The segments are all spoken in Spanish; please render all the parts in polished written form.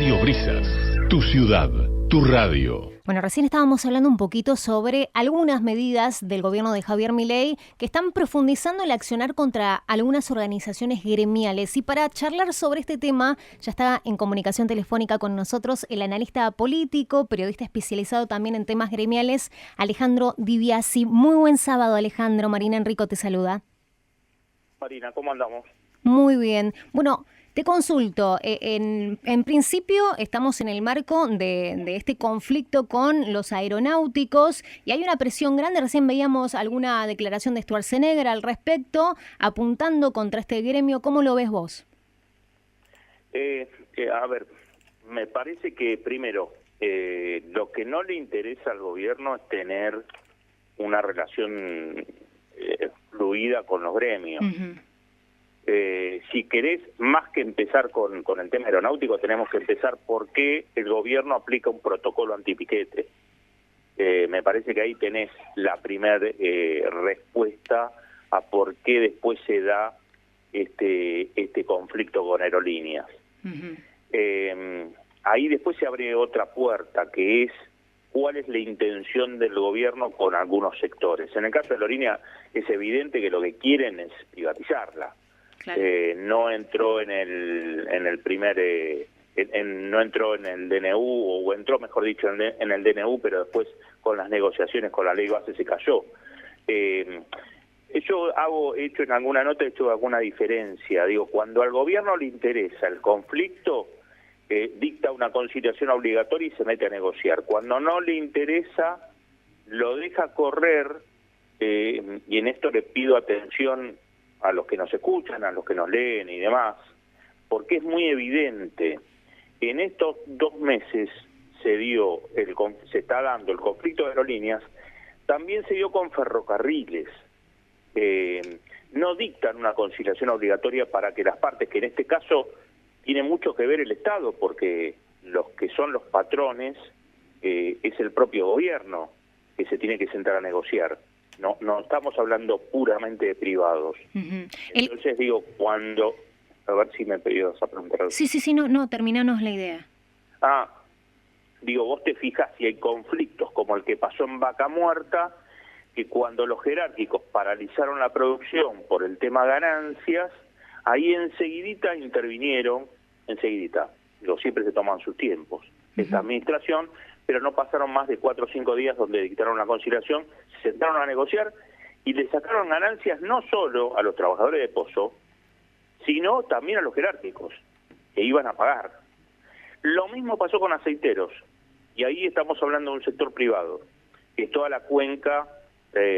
Radio Brisas, tu ciudad, tu radio. Bueno, recién estábamos hablando un poquito sobre algunas medidas del gobierno de Javier Milei que están profundizando el accionar contra algunas organizaciones gremiales. Y para charlar sobre este tema, ya está en comunicación telefónica con nosotros el analista político, periodista especializado también en temas gremiales, Alejandro Di Biasi. Muy buen sábado, Alejandro. Marina Enrico te saluda. Marina, ¿cómo andamos? Muy bien. Bueno, te consulto, en principio estamos en el marco de este conflicto con los aeronáuticos y hay una presión grande. Recién veíamos alguna declaración de Schwarzenegger al respecto, apuntando contra este gremio. ¿Cómo lo ves vos? A ver, me parece que primero, lo que no le interesa al gobierno es tener una relación fluida con los gremios. Uh-huh. Si querés, más que empezar con el tema aeronáutico, tenemos que empezar por qué el gobierno aplica un protocolo antipiquete. Me parece que ahí tenés la primera respuesta a por qué después se da este conflicto con aerolíneas. Uh-huh. Ahí después se abre otra puerta, que es cuál es la intención del gobierno con algunos sectores. En el caso de aerolíneas es evidente que lo que quieren es privatizarla. Claro. No entró en el primer, no entró en el DNU, o entró, mejor dicho, en el DNU, pero después con las negociaciones con la ley base se cayó. Yo he hecho en alguna nota, he hecho alguna diferencia. Digo, cuando al gobierno le interesa el conflicto, dicta una conciliación obligatoria y se mete a negociar. Cuando no le interesa, lo deja correr, y en esto le pido atención a los que nos escuchan, a los que nos leen y demás, porque es muy evidente. En estos 2 meses se está dando el conflicto de aerolíneas, también se dio con ferrocarriles. No dictan una conciliación obligatoria para que las partes, que en este caso tiene mucho que ver el Estado, porque los que son los patrones es el propio gobierno que se tiene que sentar a negociar. No estamos hablando puramente de privados. Uh-huh. Entonces digo, cuando... A ver si me pedías a preguntar algo. Sí, no, terminanos la idea. Digo, vos te fijas si hay conflictos como el que pasó en Vaca Muerta, que cuando los jerárquicos paralizaron la producción por el tema ganancias, ahí enseguidita intervinieron, siempre se toman sus tiempos, uh-huh, esta administración, pero no pasaron más de 4 o 5 días donde dictaron la conciliación, se sentaron a negociar y le sacaron ganancias no solo a los trabajadores de Pozo, sino también a los jerárquicos, que iban a pagar. Lo mismo pasó con aceiteros, y ahí estamos hablando de un sector privado, que es toda la cuenca,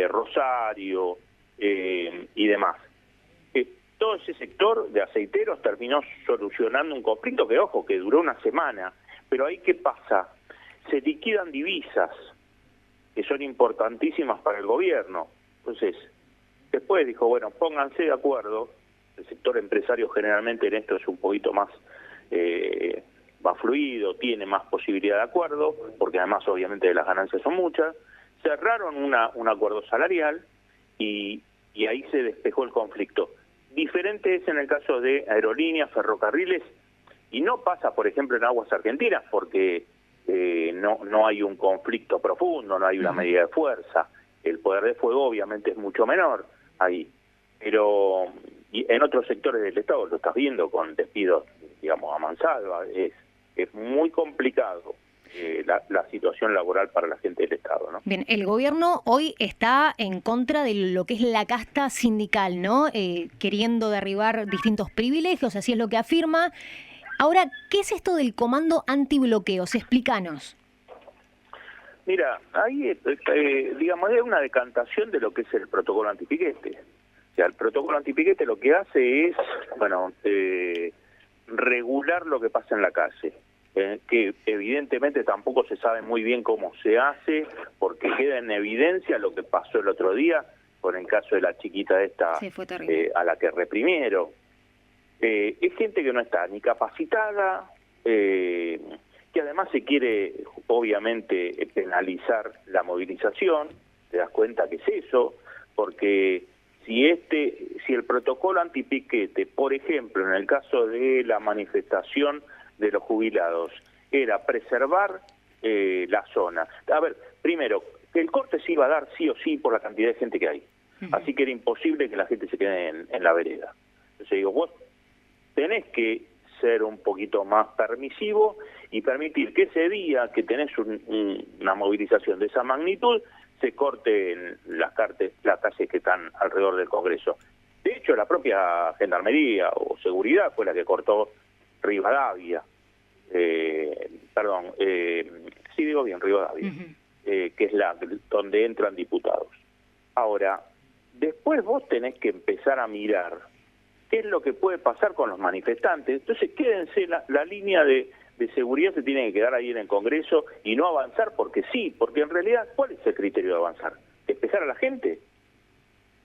Rosario y demás. Todo ese sector de aceiteros terminó solucionando un conflicto que, ojo, que duró una semana, pero ahí ¿qué pasa? Se liquidan divisas que son importantísimas para el gobierno. Entonces, después dijo, bueno, pónganse de acuerdo. El sector empresario generalmente en esto es un poquito más fluido, tiene más posibilidad de acuerdo, porque además obviamente las ganancias son muchas. Cerraron un acuerdo salarial y ahí se despejó el conflicto. Diferente es en el caso de aerolíneas, ferrocarriles, y no pasa, por ejemplo, en aguas argentinas, porque no hay un conflicto profundo, no hay una medida de fuerza. El poder de fuego obviamente es mucho menor ahí, pero y en otros sectores del Estado lo estás viendo con despidos, digamos, a mansalva. Es muy complicado la situación laboral para la gente del Estado, ¿no? Bien, el gobierno hoy está en contra de lo que es la casta sindical, ¿no? Queriendo derribar distintos privilegios, así es lo que afirma. Ahora, ¿qué es esto del comando antibloqueos? Explícanos. Mira, ahí, digamos, es una decantación de lo que es el protocolo antipiquete. O sea, el protocolo antipiquete lo que hace es, regular lo que pasa en la calle. Que evidentemente tampoco se sabe muy bien cómo se hace, porque queda en evidencia lo que pasó el otro día con el caso de la chiquita esta, sí, fue terrible, a la que reprimieron. Es gente que no está ni capacitada, que además se quiere obviamente penalizar la movilización. Te das cuenta que es eso, porque si el protocolo antipiquete, por ejemplo, en el caso de la manifestación de los jubilados era preservar la zona. A ver, primero, que el corte se iba a dar sí o sí por la cantidad de gente que hay. Así que era imposible que la gente se quede en la vereda. Entonces digo, vos tenés que ser un poquito más permisivo y permitir que ese día que tenés una movilización de esa magnitud, se corten las calles que están alrededor del Congreso. De hecho, la propia Gendarmería o Seguridad fue la que cortó Rivadavia. Sí digo bien, Rivadavia, que es donde entran diputados. Ahora, después vos tenés que empezar a mirar qué es lo que puede pasar con los manifestantes. Entonces, quédense, la línea de seguridad se tiene que quedar ahí en el Congreso y no avanzar porque sí, porque en realidad, ¿cuál es el criterio de avanzar? ¿Despejar a la gente?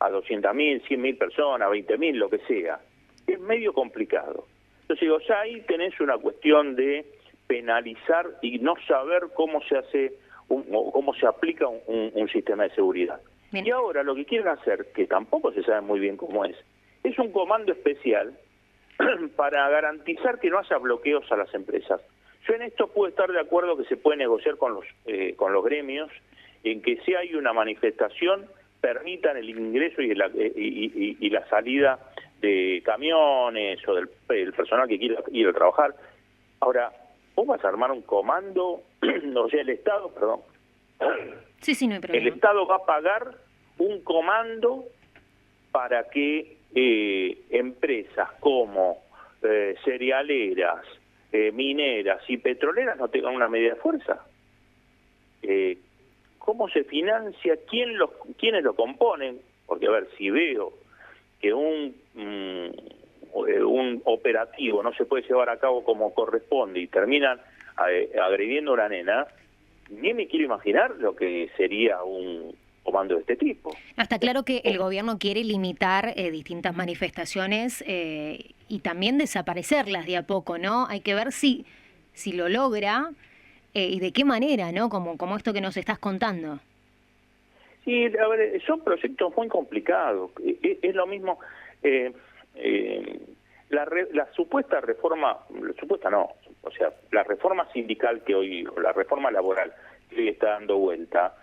A 200.000, 100.000 personas, 20.000, lo que sea. Es medio complicado. Entonces digo, ya ahí tenés una cuestión de penalizar y no saber cómo se hace, cómo se aplica un sistema de seguridad. Bien. Y ahora lo que quieren hacer, que tampoco se sabe muy bien cómo es un comando especial para garantizar que no haya bloqueos a las empresas. Yo en esto puedo estar de acuerdo que se puede negociar con los gremios, en que si hay una manifestación, permitan el ingreso y la salida de camiones o del personal que quiera ir a trabajar. Ahora, vos vas a armar un comando, o sea, el Estado, perdón. Sí, no hay problema. El Estado va a pagar un comando para que empresas como cerealeras, mineras y petroleras no tengan una medida de fuerza. ¿Cómo se financia? ¿Quiénes lo componen? Porque, a ver, si veo que un operativo no se puede llevar a cabo como corresponde y terminan agrediendo a una nena, ni me quiero imaginar lo que sería un comando de este tipo. Está claro que el gobierno quiere limitar distintas manifestaciones y también desaparecerlas de a poco, ¿no? Hay que ver si lo logra y de qué manera, ¿no? Como esto que nos estás contando. Sí, a ver, son proyectos muy complicados. Es lo mismo, la supuesta reforma, la reforma sindical que hoy, o la reforma laboral que hoy está dando vuelta,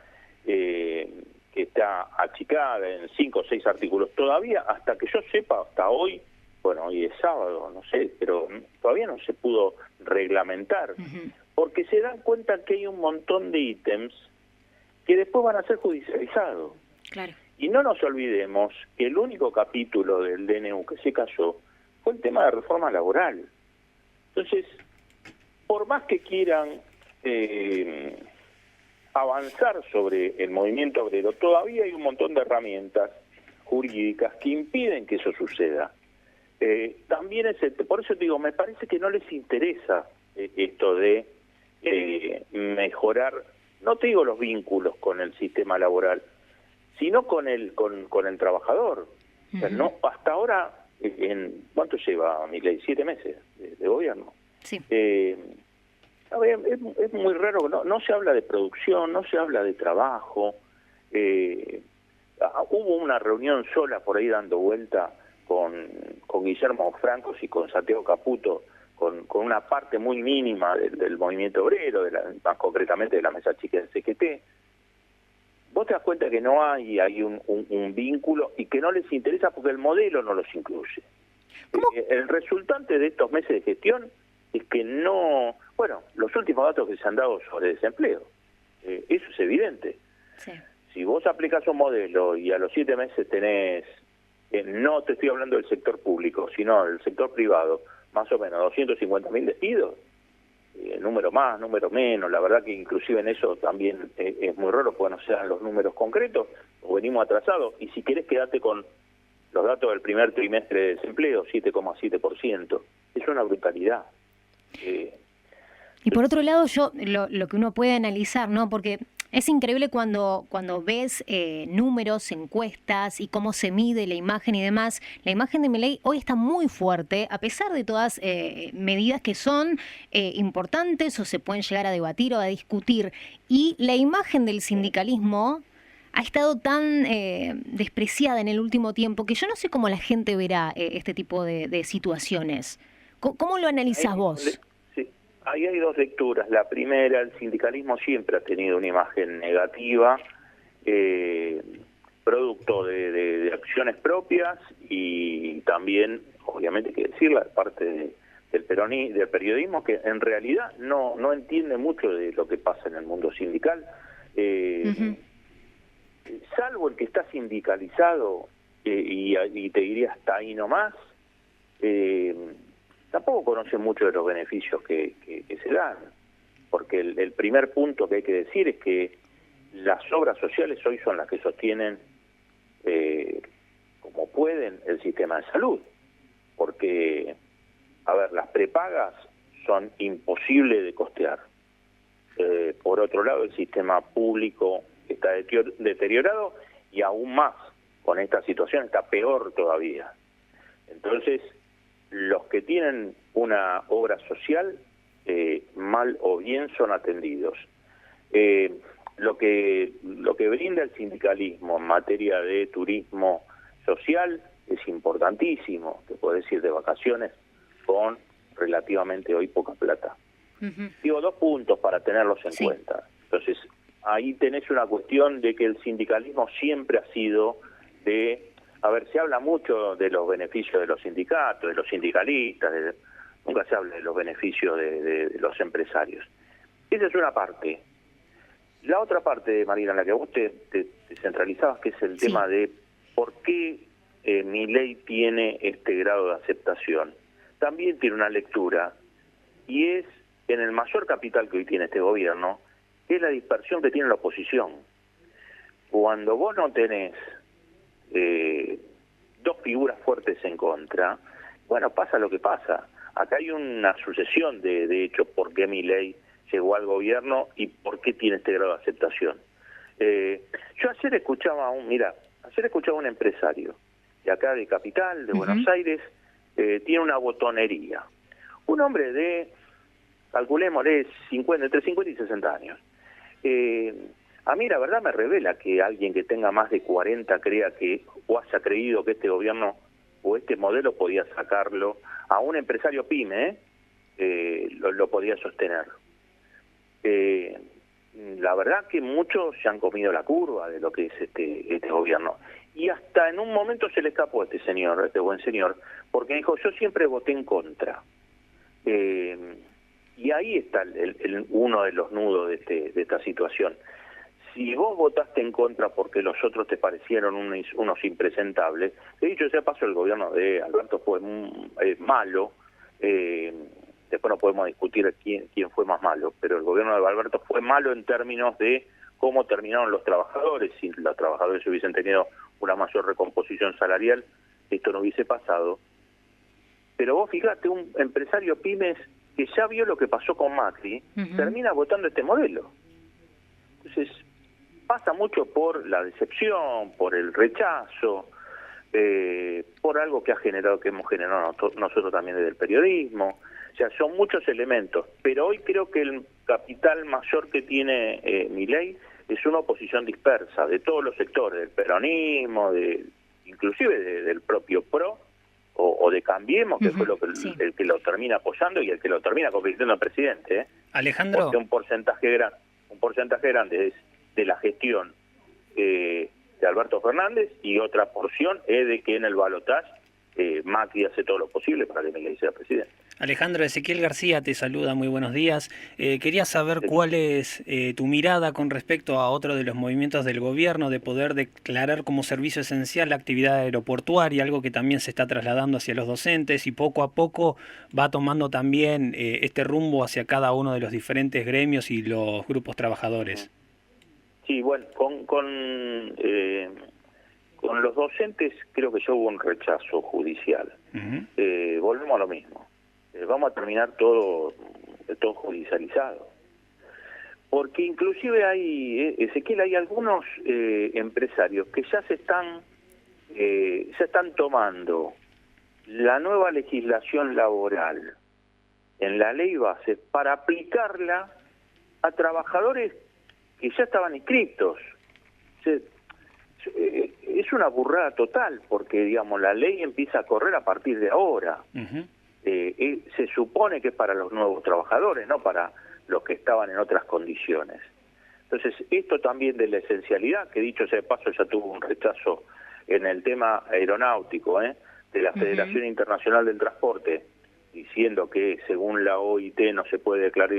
que está achicada en 5 o 6 artículos, todavía, hasta que yo sepa, hasta hoy, bueno, hoy es sábado, no sé, pero todavía no se pudo reglamentar, porque se dan cuenta que hay un montón de ítems que después van a ser judicializados. Claro. Y no nos olvidemos que el único capítulo del DNU que se cayó fue el tema de reforma laboral. Entonces, por más que quieran avanzar sobre el movimiento obrero, todavía hay un montón de herramientas jurídicas que impiden que eso suceda. También por eso digo, me parece que no les interesa esto de mejorar, no te digo los vínculos con el sistema laboral, sino con el trabajador. O sea, no, hasta ahora, ¿cuánto lleva Milei? 7 meses de gobierno. Sí. Es muy raro, no se habla de producción, no se habla de trabajo. Hubo una reunión sola por ahí dando vuelta con Guillermo Francos y con Santiago Caputo, con una parte muy mínima del movimiento obrero, más concretamente de la mesa chica del CGT. Vos te das cuenta que no hay un vínculo y que no les interesa porque el modelo no los incluye. El resultante de estos meses de gestión es que no... Bueno, los últimos datos que se han dado sobre desempleo, eso es evidente. Sí. Si vos aplicás un modelo y a los 7 meses tenés, no te estoy hablando del sector público, sino del sector privado, más o menos 250.000 despidos, número más, número menos, la verdad que inclusive en eso también es muy raro porque no se dan los números concretos, o venimos atrasados, y si querés quedate con los datos del primer trimestre de desempleo, 7,7%, es una brutalidad. Y por otro lado, lo que uno puede analizar, ¿no? Porque es increíble cuando ves números, encuestas y cómo se mide la imagen y demás. La imagen de Milei hoy está muy fuerte, a pesar de todas medidas que son importantes o se pueden llegar a debatir o a discutir. Y la imagen del sindicalismo ha estado tan despreciada en el último tiempo que yo no sé cómo la gente verá este tipo de situaciones. ¿Cómo lo analizás vos? Sí. ahí hay dos lecturas. La primera, el sindicalismo siempre ha tenido una imagen negativa, producto de acciones propias y también, obviamente hay que decirlo, parte del periodismo, que en realidad no entiende mucho de lo que pasa en el mundo sindical, salvo el que está sindicalizado, y te diría hasta ahí nomás, tampoco conoce mucho de los beneficios que se dan, porque el primer punto que hay que decir es que las obras sociales hoy son las que sostienen, como pueden, el sistema de salud, porque, a ver, las prepagas son imposibles de costear. Por otro lado, el sistema público está deteriorado y aún más, con esta situación está peor todavía. Entonces, los que tienen una obra social, mal o bien son atendidos. Lo que brinda el sindicalismo en materia de turismo social es importantísimo, te puedo decir, de vacaciones con relativamente hoy poca plata. Digo, 2 puntos para tenerlos en cuenta. Entonces, ahí tenés una cuestión de que el sindicalismo siempre ha sido a ver, se habla mucho de los beneficios de los sindicatos, de los sindicalistas, nunca se habla de los beneficios de los empresarios. Esa es una parte. La otra parte, Marina, en la que vos te centralizabas, que es el tema de por qué Milei tiene este grado de aceptación. También tiene una lectura, y es en el mayor capital que hoy tiene este gobierno, es la dispersión que tiene la oposición. Cuando vos no tenés 2 figuras fuertes en contra, bueno, pasa lo que pasa. Acá hay una sucesión de hechos por qué Milei llegó al gobierno y por qué tiene este grado de aceptación. Yo ayer escuchaba a un empresario de acá de Capital, de Buenos Aires, tiene una botonería. Un hombre de, calculémosle, entre 50 y 60 años. A mí la verdad me revela que alguien que tenga más de 40 crea que, o haya creído que este gobierno o este modelo podía sacarlo, a un empresario pyme, lo podía sostener. La verdad que muchos se han comido la curva de lo que es este gobierno. Y hasta en un momento se le escapó a este buen señor, porque dijo, yo siempre voté en contra. Y ahí está uno de los nudos de esta situación. Si vos votaste en contra porque los otros te parecieron unos impresentables, de dicho sea paso, el gobierno de Alberto fue malo, después no podemos discutir quién fue más malo, pero el gobierno de Alberto fue malo en términos de cómo terminaron los trabajadores. Si los trabajadores hubiesen tenido una mayor recomposición salarial, esto no hubiese pasado. Pero vos fíjate, un empresario pymes que ya vio lo que pasó con Macri, termina votando este modelo. Entonces, pasa mucho por la decepción, por el rechazo, por algo que hemos generado nosotros también desde el periodismo. O sea, son muchos elementos, pero hoy creo que el capital mayor que tiene Milei es una oposición dispersa de todos los sectores, del peronismo, inclusive del propio PRO, o de Cambiemos, que fue el que lo termina apoyando y el que lo termina convirtiendo en presidente. Alejandro. Porque un porcentaje grande es de la gestión de Alberto Fernández, y otra porción es de que en el balotaje Macri hace todo lo posible para que Milei sea presidente. Alejandro, Ezequiel García te saluda, muy buenos días. Quería saber cuál es tu mirada con respecto a otro de los movimientos del gobierno de poder declarar como servicio esencial la actividad aeroportuaria, algo que también se está trasladando hacia los docentes y poco a poco va tomando también este rumbo hacia cada uno de los diferentes gremios y los grupos trabajadores. Sí, bueno, con los docentes creo que ya hubo un rechazo judicial. Volvemos a lo mismo. Vamos a terminar todo judicializado. Porque inclusive Ezequiel, hay algunos empresarios que ya están tomando la nueva legislación laboral en la ley base para aplicarla a trabajadores que ya estaban inscriptos. Es una burrada total, porque digamos la ley empieza a correr a partir de ahora. se supone que es para los nuevos trabajadores, no para los que estaban en otras condiciones. Entonces, esto también de la esencialidad, que dicho sea de paso ya tuvo un rechazo en el tema aeronáutico, de la Federación Internacional del Transporte, diciendo que según la OIT no se puede declarar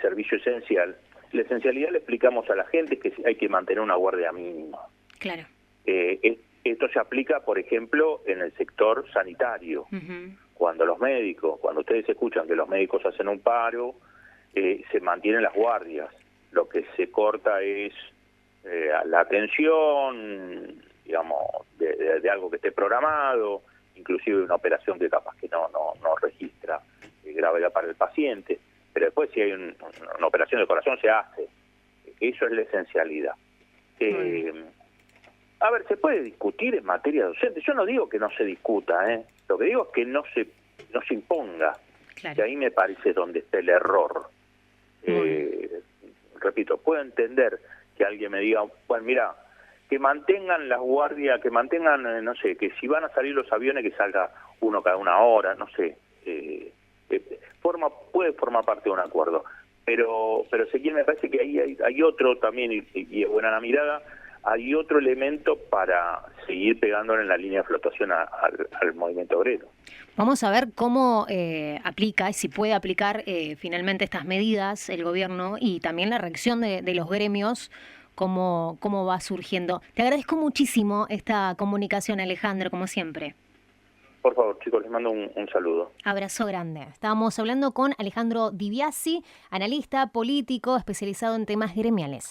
servicio esencial. La esencialidad le explicamos a la gente que hay que mantener una guardia mínima. Claro. Esto se aplica, por ejemplo, en el sector sanitario. Cuando ustedes escuchan que los médicos hacen un paro, se mantienen las guardias. Lo que se corta es la atención, digamos, de algo que esté programado, inclusive una operación que capaz que no registra gravedad para el paciente, pero después si hay una operación de corazón se hace. Eso es la esencialidad. A ver, se puede discutir en materia docente. Yo no digo que no se discuta, lo que digo es que no se imponga. Claro. Que ahí me parece donde está el error. Repito, puedo entender que alguien me diga, bueno, mira, que mantengan las guardias, que mantengan, no sé, que si van a salir los aviones que salga uno cada una hora, no sé, puede formar parte de un acuerdo. Pero Ezequiel, me parece que ahí hay otro también, y es buena la mirada, hay otro elemento para seguir pegándole en la línea de flotación al movimiento obrero. Vamos a ver cómo aplica y si puede aplicar finalmente estas medidas el gobierno y también la reacción de los gremios, cómo va surgiendo. Te agradezco muchísimo esta comunicación, Alejandro, como siempre. Por favor, chicos, les mando un saludo. Abrazo grande. Estábamos hablando con Alejandro Di Biasi, analista político especializado en temas gremiales.